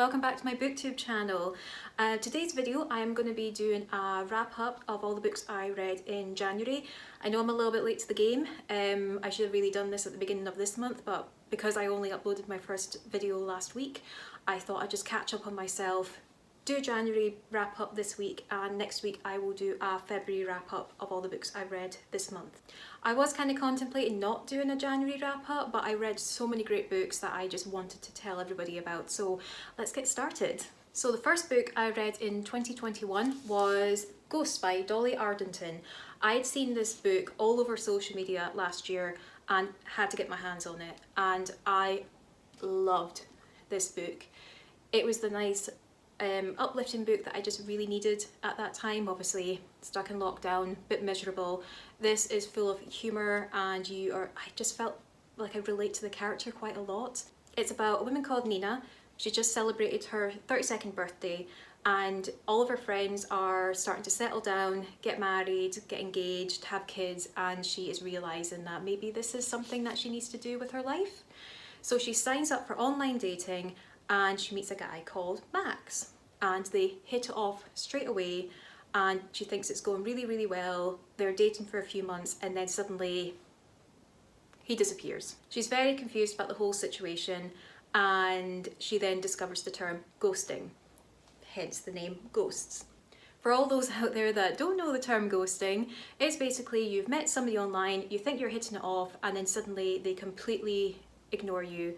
welcome back to my booktube channel. Today's video I am going to be doing a wrap up of all the books I read in January. I know I'm a little bit late to the game. I should have really done this at the beginning of this month, but because I only uploaded my first video last week, I thought I'd just catch up on myself, do a January wrap up this week, and next week I will do a February wrap up of all the books I read this month. I was kind of contemplating not doing a January wrap up, but I read so many great books that I just wanted to tell everybody about, so let's get started. So the first book I read in 2021 was Ghosts by Dolly Ardington. I had seen this book all over social media last year and had to get my hands on it, and I loved this book. It was the nice uplifting book that I just really needed at that time. Obviously stuck in lockdown, a bit miserable. This is full of humour and I just felt like I relate to the character quite a lot. It's about a woman called Nina. She just celebrated her 32nd birthday and all of her friends are starting to settle down, get married, get engaged, have kids, and she is realising that maybe this is something that she needs to do with her life. So she signs up for online dating and she meets a guy called Max and they hit it off straight away and she thinks it's going really well. They're dating for a few months and then suddenly he disappears. She's very confused about the whole situation and she then discovers the term ghosting, hence the name Ghosts. For all those out there that don't know the term ghosting, it's basically you've met somebody online, you think you're hitting it off, and then suddenly they completely ignore you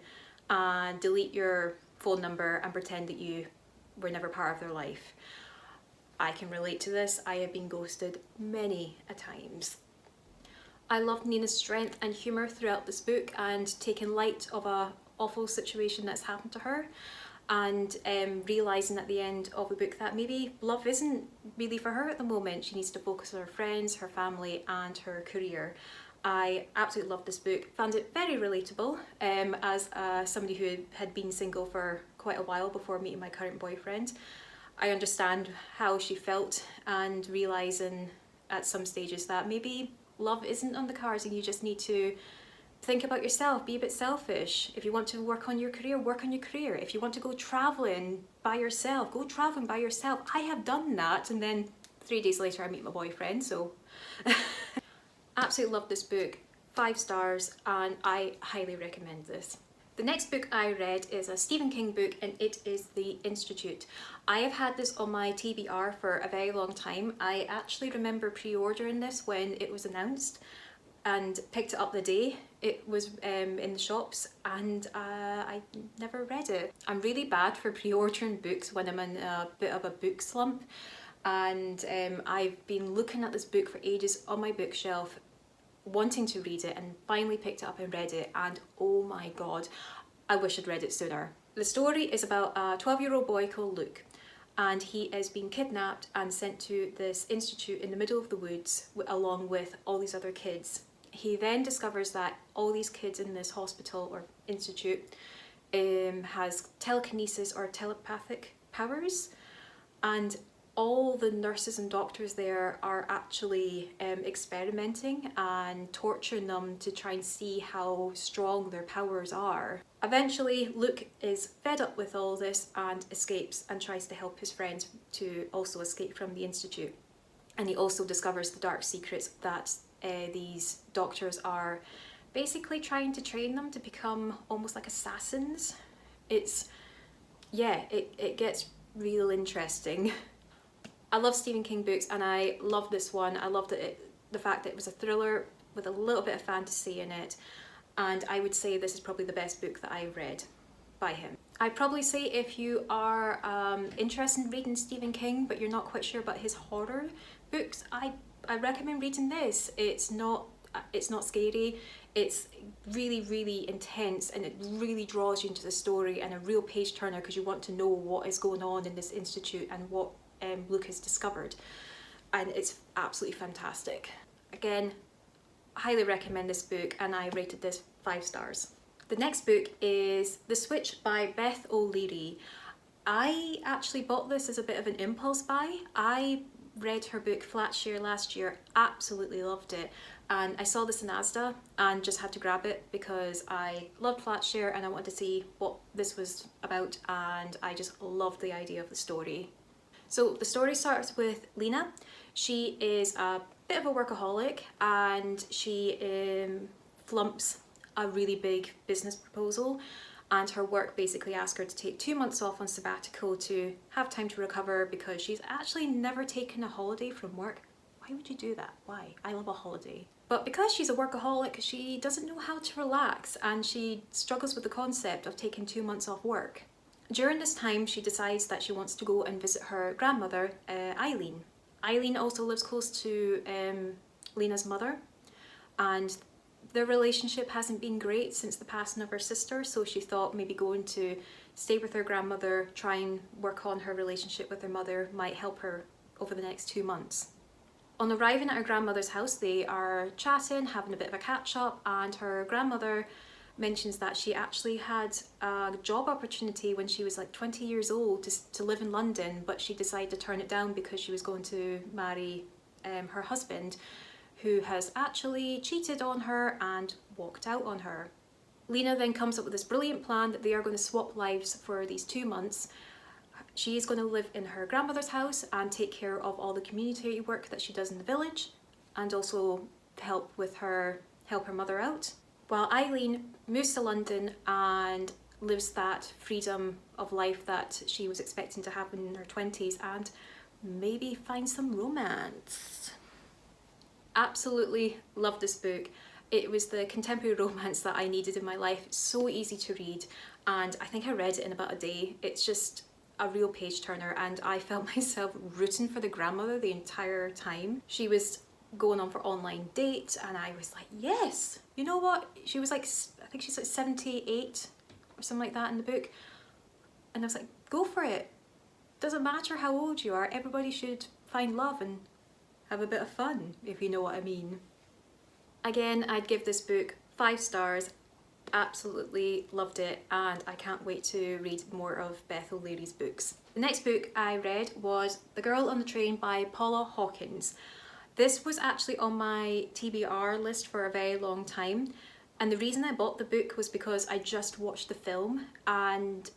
and delete your phone number and pretend that you were never part of their life. I can relate to this. I have been ghosted many a times. I loved Nina's strength and humour throughout this book and taking light of a awful situation that's happened to her, and realising at the end of the book that maybe love isn't really for her at the moment. She needs to focus on her friends, her family and her career. I absolutely loved this book, found it very relatable as somebody who had been single for quite a while before meeting my current boyfriend. I understand how she felt and realising at some stages that maybe love isn't on the cards and you just need to think about yourself, be a bit selfish. If you want to work on your career, work on your career. If you want to go travelling by yourself, go travelling by yourself. I have done that, and then 3 days later I meet my boyfriend, so absolutely love this book, 5 stars, and I highly recommend this. The next book I read is a Stephen King book and it is The Institute. I have had this on my TBR for a very long time. I actually remember pre-ordering this when it was announced and picked it up the day it was in the shops, and I never read it. I'm really bad for pre-ordering books when I'm in a bit of a book slump, and I've been looking at this book for ages on my bookshelf wanting to read it, and finally picked it up and read it, and oh my god, I wish I'd read it sooner. The story is about a 12-year-old boy called Luke, and he is being kidnapped and sent to this institute in the middle of the woods along with all these other kids. He then discovers that all these kids in this hospital or institute has telekinesis or telepathic powers, and all the nurses and doctors there are actually experimenting and torturing them to try and see how strong their powers are. Eventually, Luke is fed up with all this and escapes and tries to help his friends to also escape from the institute. And he also discovers the dark secrets that these doctors are basically trying to train them to become almost like assassins. It gets real interesting. I love Stephen King books and I love this one. I loved the fact that it was a thriller with a little bit of fantasy in it, and I would say this is probably the best book that I've read by him. I'd probably say if you are interested in reading Stephen King but you're not quite sure about his horror books, I recommend reading this. It's not scary, it's really intense, and it really draws you into the story, and a real page turner because you want to know what is going on in this institute and what Luke has discovered, and it's absolutely fantastic. Again, highly recommend this book, and I rated this 5 stars. The next book is The Switch by Beth O'Leary. I actually bought this as a bit of an impulse buy. I read her book Flatshare last year, absolutely loved it, and I saw this in Asda and just had to grab it because I loved Flatshare and I wanted to see what this was about, and I just loved the idea of the story. So the story starts with Lena. She is a bit of a workaholic and she flumps a really big business proposal, and her work basically asks her to take 2 months off on sabbatical to have time to recover because she's actually never taken a holiday from work. Why would you do that? Why? I love a holiday. But because she's a workaholic, she doesn't know how to relax and she struggles with the concept of taking 2 months off work. During this time, she decides that she wants to go and visit her grandmother, Eileen. Eileen also lives close to Lena's mother, and their relationship hasn't been great since the passing of her sister, so she thought maybe going to stay with her grandmother, try and work on her relationship with her mother, might help her over the next 2 months. On arriving at her grandmother's house, they are chatting, having a bit of a catch up, and her grandmother mentions that she actually had a job opportunity when she was like 20 years old to live in London, but she decided to turn it down because she was going to marry her husband, who has actually cheated on her and walked out on her. Lena then comes up with this brilliant plan that they are going to swap lives for these 2 months. She is going to live in her grandmother's house and take care of all the community work that she does in the village, and also help her mother out, while Eileen moves to London and lives that freedom of life that she was expecting to have in her 20s and maybe find some romance. Absolutely loved this book. It was the contemporary romance that I needed in my life. It's so easy to read, and I think I read it in about a day. It's just a real page turner, and I felt myself rooting for the grandmother the entire time. She was going on for online dates and I was like, yes, you know what? She was like, I think she's like 78 or something like that in the book. And I was like, go for it. Doesn't matter how old you are, everybody should find love and have a bit of fun, if you know what I mean. Again, I'd give this book 5 stars. Absolutely loved it, and I can't wait to read more of Beth O'Leary's books. The next book I read was The Girl on the Train by Paula Hawkins. This was actually on my TBR list for a very long time, and the reason I bought the book was because I just watched the film and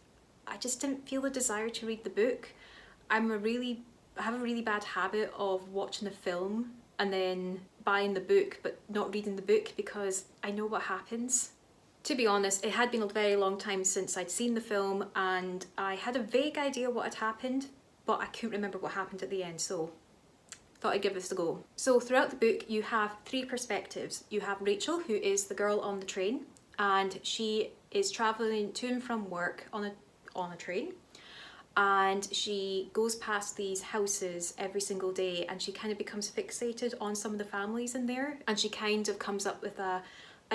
I just didn't feel the desire to read the book. I have a really bad habit of watching the film and then buying the book but not reading the book because I know what happens. To be honest, it had been a very long time since I'd seen the film and I had a vague idea what had happened, but I couldn't remember what happened at the end, so thought I'd give this a go. So throughout the book you have 3 perspectives. You have Rachel, who is the girl on the train, and she is travelling to and from work on a train, and she goes past these houses every single day and she kind of becomes fixated on some of the families in there, and she kind of comes up with a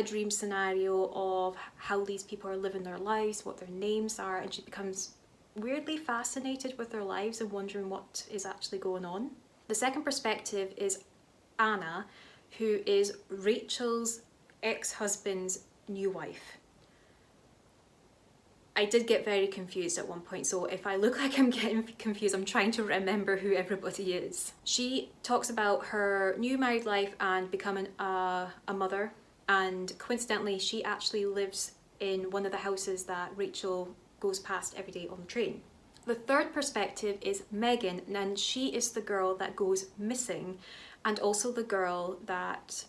dream scenario of how these people are living their lives, what their names are, and she becomes weirdly fascinated with their lives and wondering what is actually going on. The second perspective is Anna, who is Rachel's ex-husband's new wife. I did get very confused at one point, so if I look like I'm getting confused, I'm trying to remember who everybody is. She talks about her new married life and becoming a mother, and coincidentally she actually lives in one of the houses that Rachel goes past every day on the train. The third perspective is Megan, and she is the girl that goes missing and also the girl that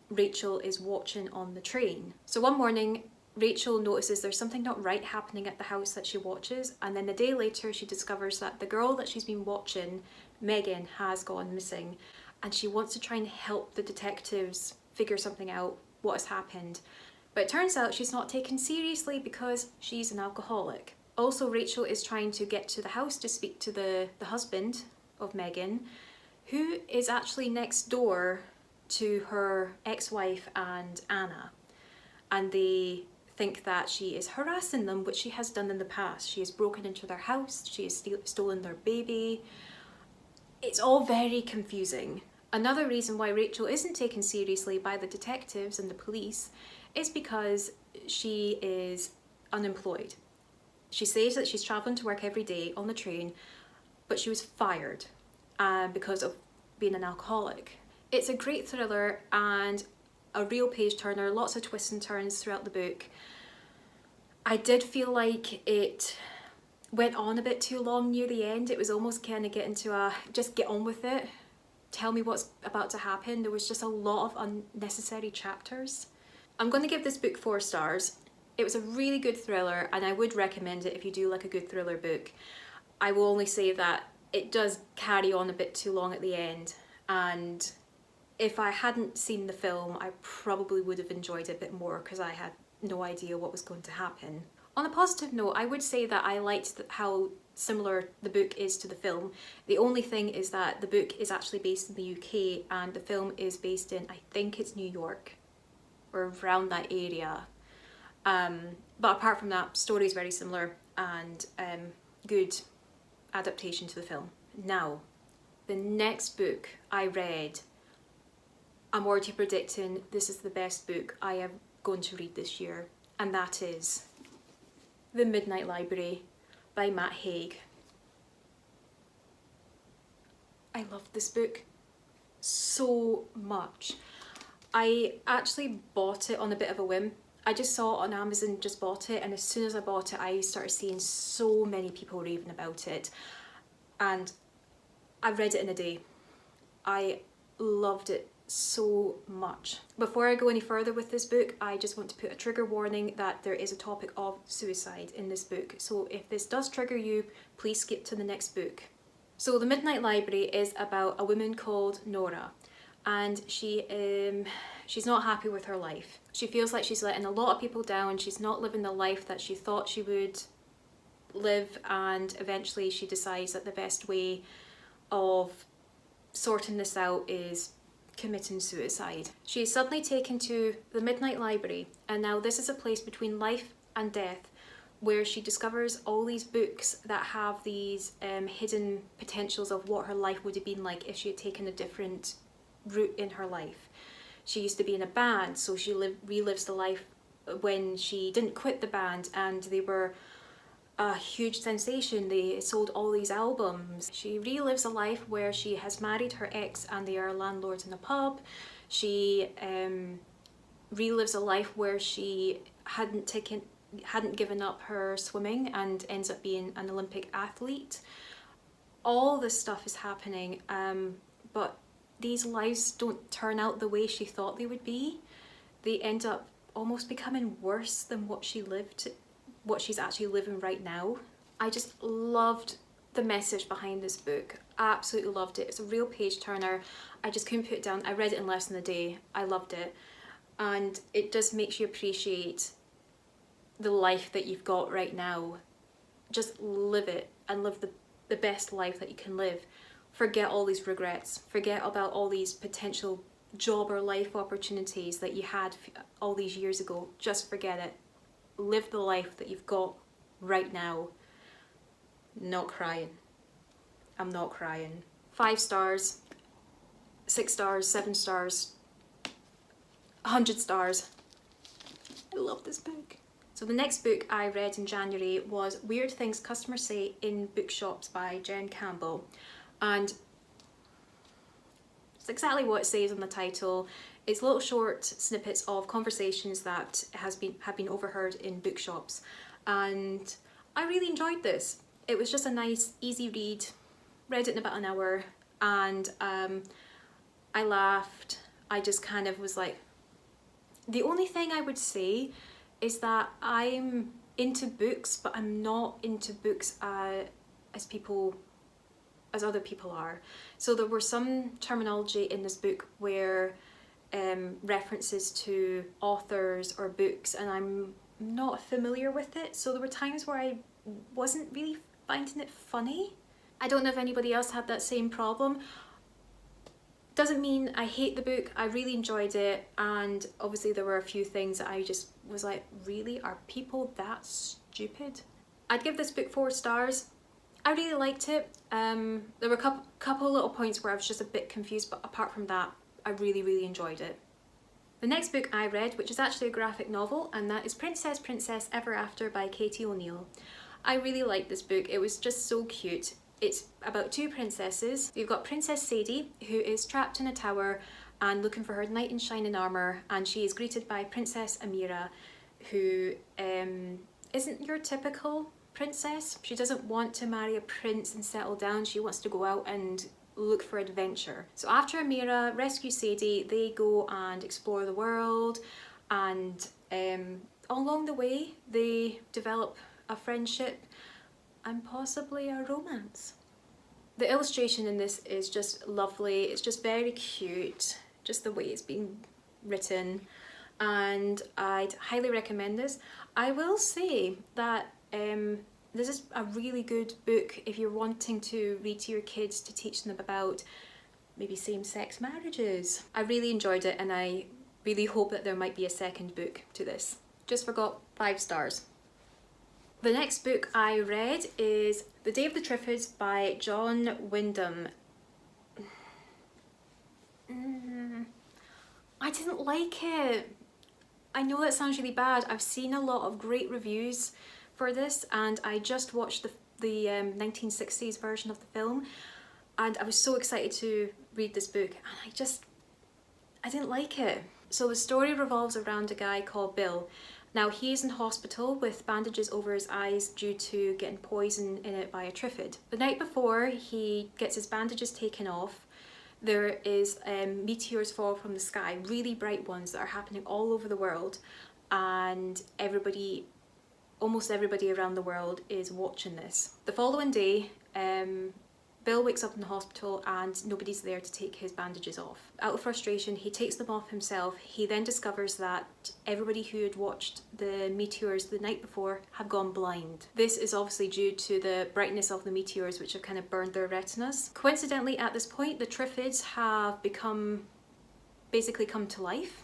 Rachel is watching on the train. So one morning Rachel notices there's something not right happening at the house that she watches, and then a day later she discovers that the girl that she's been watching, Megan, has gone missing, and she wants to try and help the detectives figure something out, what has happened. But it turns out she's not taken seriously because she's an alcoholic. Also, Rachel is trying to get to the house to speak to the husband of Megan, who is actually next door to her ex-wife and Anna, and they think that she is harassing them, which she has done in the past. She has broken into their house, she has stolen their baby. It's all very confusing. Another reason why Rachel isn't taken seriously by the detectives and the police is because she is unemployed. She says that she's travelling to work every day on the train, but she was fired. because of being an alcoholic. It's a great thriller and a real page turner, lots of twists and turns throughout the book. I did feel like it went on a bit too long near the end. It was almost kind of getting to a just get on with it, tell me what's about to happen. There was just a lot of unnecessary chapters. I'm going to give this book 4 stars. It was a really good thriller and I would recommend it if you do like a good thriller book. I will only say that it does carry on a bit too long at the end, and if I hadn't seen the film I probably would have enjoyed it a bit more because I had no idea what was going to happen. On a positive note, I would say that I liked how similar the book is to the film. The only thing is that the book is actually based in the UK and the film is based in, I think it's New York or around that area. But apart from that, story is very similar and good adaptation to the film. Now, the next book I read, I'm already predicting this is the best book I am going to read this year, and that is The Midnight Library by Matt Haig. I loved this book so much. I actually bought it on a bit of a whim. I just saw it on Amazon, just bought it, and as soon as I bought it I started seeing so many people raving about it and I read it in a day. I loved it so much. Before I go any further with this book, I just want to put a trigger warning that there is a topic of suicide in this book. So if this does trigger you, please skip to the next book. So The Midnight Library is about a woman called Nora, and she's not happy with her life. She feels like she's letting a lot of people down. She's not living the life that she thought she would live, and eventually she decides that the best way of sorting this out is committing suicide. She is suddenly taken to the Midnight Library, and now this is a place between life and death where she discovers all these books that have these hidden potentials of what her life would have been like if she had taken a different route in her life. She used to be in a band, so she relives the life when she didn't quit the band and they were a huge sensation. They sold all these albums. She relives a life where she has married her ex and they are landlords in a pub. She relives a life where she hadn't given up her swimming and ends up being an Olympic athlete. All this stuff is happening, but these lives don't turn out the way she thought they would be. They end up almost becoming worse than what she lived, what she's actually living right now. I just loved the message behind this book. Absolutely loved it. It's a real page turner. I just couldn't put it down. I read it in less than a day. I loved it. And it just makes you appreciate the life that you've got right now. Just live it and live the best life that you can live. Forget all these regrets. Forget about all these potential job or life opportunities that you had all these years ago. Just forget it. Live the life that you've got right now. Not crying. I'm not crying. 5 stars, 6 stars, 7 stars, 100 stars. I love this book. So the next book I read in January was Weird Things Customers Say in Bookshops by Jen Campbell. And it's exactly what it says on the title. It's little short snippets of conversations that have been overheard in bookshops, and I really enjoyed this. It was just a nice, easy read. Read it in about an hour, and I laughed. I just kind of was like, the only thing I would say is that I'm into books, but I'm not into books as other people are. So there were some terminology in this book where references to authors or books, and I'm not familiar with it, so there were times where I wasn't really finding it funny. I don't know if anybody else had that same problem. Doesn't mean I hate the book. I really enjoyed it, and obviously there were a few things that I just was like, really, are people that stupid? I'd give this book 4 stars. I really liked it. There were a couple little points where I was just a bit confused, but apart from that, I really enjoyed it. The next book I read, which is actually a graphic novel, and that is Princess Ever After by Katie O'Neill. I really liked this book. It was just so cute. It's about two princesses. You've got Princess Sadie, who is trapped in a tower and looking for her knight in shining armour, and she is greeted by Princess Amira, who isn't your typical princess. She doesn't want to marry a prince and settle down. She wants to go out and look for adventure. So after Amira rescues Sadie, they go and explore the world, and along the way they develop a friendship and possibly a romance. The illustration in this is just lovely. It's just very cute, just the way it's been written, and I'd highly recommend this. I will say that this is a really good book if you're wanting to read to your kids to teach them about maybe same-sex marriages. I really enjoyed it, and I really hope that there might be a second book to this. Just forgot 5 stars. The next book I read is The Day of the Triffids by John Wyndham. I didn't like it. I know that sounds really bad. I've seen a lot of great reviews for this, and I just watched the 1960s version of the film, and I was so excited to read this book, and I didn't like it. So the story revolves around a guy called Bill. Now he's in hospital with bandages over his eyes due to getting poison in it by a Triffid. The night before he gets his bandages taken off, there is meteors fall from the sky, really bright ones that are happening all over the world, and almost everybody around the world is watching this. The following day, Bill wakes up in the hospital and nobody's there to take his bandages off. Out of frustration, he takes them off himself. He then discovers that everybody who had watched the meteors the night before had gone blind. This is obviously due to the brightness of the meteors, which have kind of burned their retinas. Coincidentally, at this point, the Triffids have basically come to life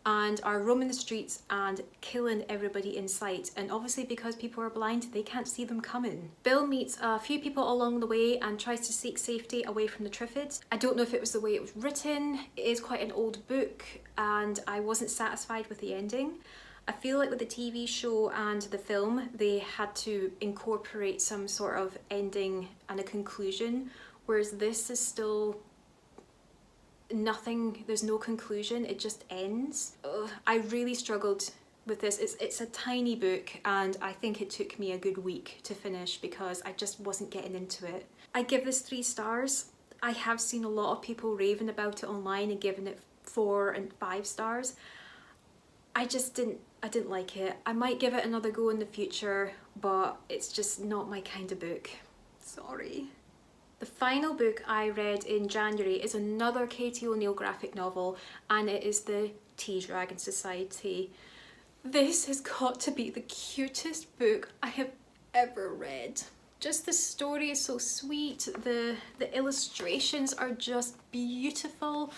and are roaming the streets and killing everybody in sight. And obviously because people are blind, they can't see them coming. Bill meets a few people along the way and tries to seek safety away from the Triffids. I don't know if it was the way it was written. It is quite an old book and I wasn't satisfied with the ending. I feel like with the TV show and the film, they had to incorporate some sort of ending and a conclusion, whereas this is still nothing. There's no conclusion, it just ends. Ugh, I really struggled with this. It's a tiny book and I think it took me a good week to finish because I just wasn't getting into it. I give this 3 stars. I have seen a lot of people raving about it online and giving it 4 and 5 stars. I didn't like it. I might give it another go in the future, but it's just not my kind of book. Sorry. The final book I read in January is another Katie O'Neill graphic novel, and it is The Tea Dragon Society. This has got to be the cutest book I have ever read. Just the story is so sweet, the illustrations are just beautiful.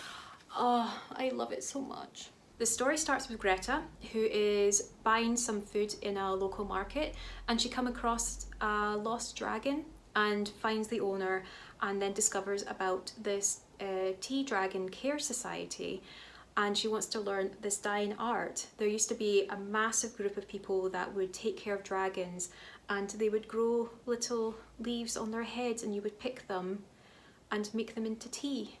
Oh, I love it so much. The story starts with Greta, who is buying some food in a local market, and she comes across a lost dragon and finds the owner, and then discovers about this Tea Dragon Care Society, and she wants to learn this dying art. There used to be a massive group of people that would take care of dragons, and they would grow little leaves on their heads and you would pick them and make them into tea.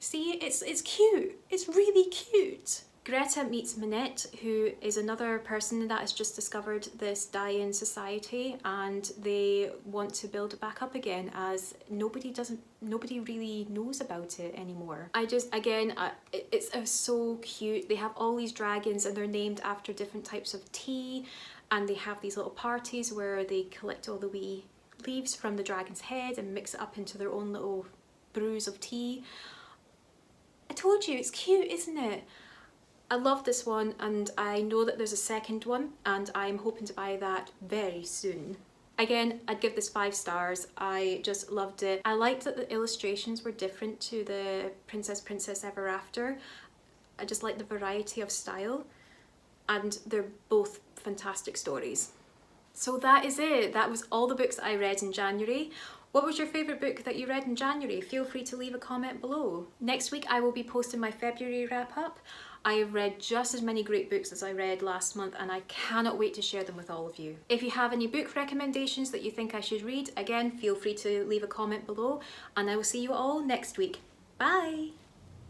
See, it's cute, it's really cute. Greta meets Minette, who is another person that has just discovered this dying society, and they want to build it back up again as nobody really knows about it anymore. It's so cute. They have all these dragons and they're named after different types of tea, and they have these little parties where they collect all the wee leaves from the dragon's head and mix it up into their own little brews of tea. I told you, it's cute, isn't it? I love this one, and I know that there's a second one, and I'm hoping to buy that very soon. Again, I'd give this 5 stars. I just loved it. I liked that the illustrations were different to the Princess Ever After. I just like the variety of style, and they're both fantastic stories. So that is it. That was all the books I read in January. What was your favourite book that you read in January? Feel free to leave a comment below. Next week I will be posting my February wrap up. I have read just as many great books as I read last month and I cannot wait to share them with all of you. If you have any book recommendations that you think I should read, again, feel free to leave a comment below and I will see you all next week. Bye!